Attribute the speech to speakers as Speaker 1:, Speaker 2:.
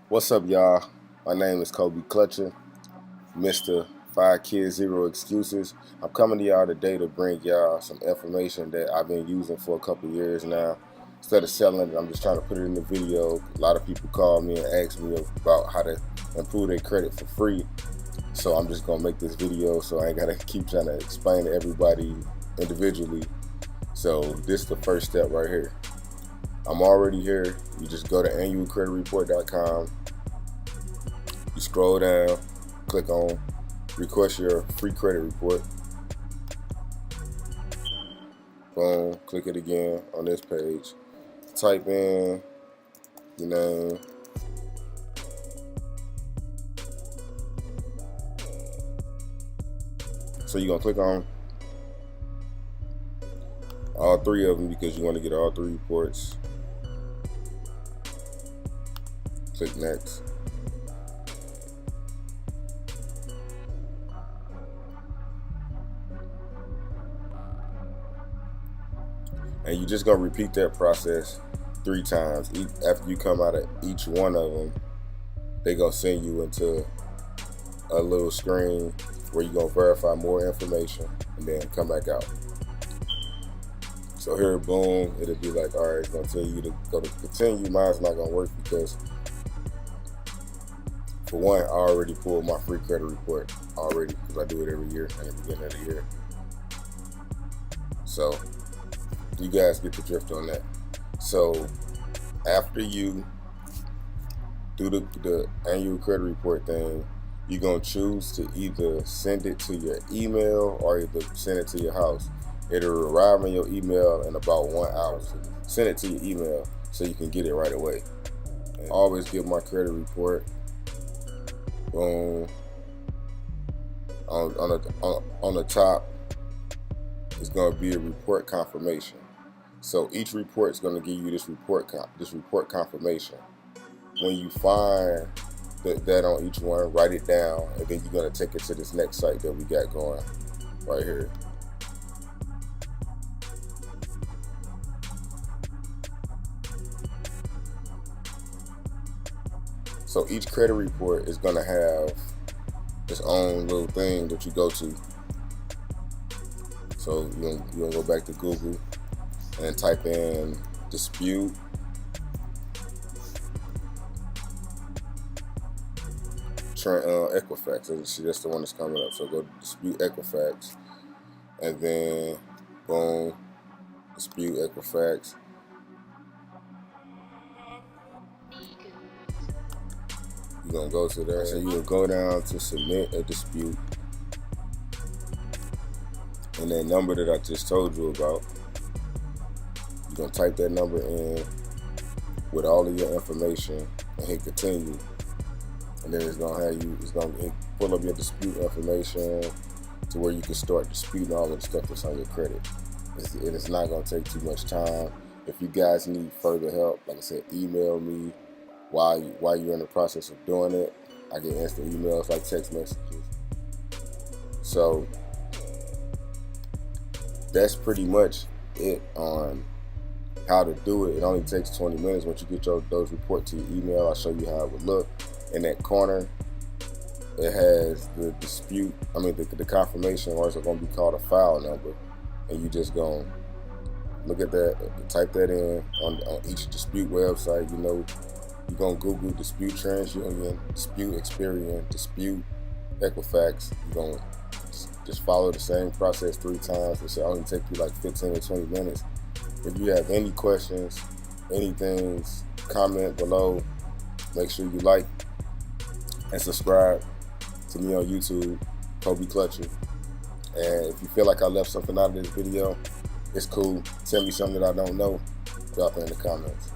Speaker 1: What's up, y'all? My name is Kobe Clutcher, Mr. 5 Kids, Zero Excuses. I'm coming to y'all today to bring y'all some information that I've been using for a couple years now. Instead of selling it, I'm just trying to put it in the video. A lot of people call me and ask me about how to improve their credit for free. So I'm just gonna make this video so I ain't gotta keep trying to explain to everybody individually. So this is the first step right here. I'm already here. You just go to annualcreditreport.com. You scroll down, click on request your free credit report. Boom, click it again on this page. Type in your name. So you're gonna click on all three of them because you want to get all three reports. Click next. And you're just gonna repeat that process 3 times. After you come out of each one of them, they gonna send you into a little screen where you're gonna verify more information and then come back out. So here, boom, it'll be like, all right, it's gonna tell you to go to continue. Mine's not gonna work because, for one, I already pulled my free credit report already because I do it every year at the beginning of the year. So you guys get the drift on that. So after you do the annual credit report thing, you're gonna choose to either send it to your email or either send it to your house. It'll arrive in your email in about 1 hour. Send it to your email so you can get it right away. And always get my credit report. Boom. On the top, it's gonna be a report confirmation. So each report is gonna give you this report confirmation. When you find that on each one, write it down, and then you're gonna take it to this next site that we got going right here. So each credit report is gonna have its own little thing that you go to. So you're gonna go back to Google and type in dispute Equifax. That's the one that's coming up. So go to dispute Equifax, and then boom, dispute Equifax. You're gonna go to there. So you'll go down to submit a dispute, and that number that I just told you about, you're gonna type that number in with all of your information and hit continue. And then it's gonna pull up your dispute information to where you can start disputing all of the stuff that's on your credit. It's not gonna take too much time. If you guys need further help, like I said, email me while you're in the process of doing it. I get instant emails like text messages. So that's pretty much it on how to do it. It only takes 20 minutes. Once you get those reports to your email, I'll show you how it would look. In that corner, it has the dispute, the confirmation, or it's going to be called a file number. And you just go look at that, type that in on each dispute website. You're going to Google dispute TransUnion, dispute Experian, dispute Equifax. You're going to just follow the same process 3 times. It should only take you like 15 or 20 minutes. If you have any questions, anything, comment below. Make sure you like and subscribe to me on YouTube, Kobe Clutcher. And if you feel like I left something out of this video, it's cool. Tell me something that I don't know, drop it in the comments.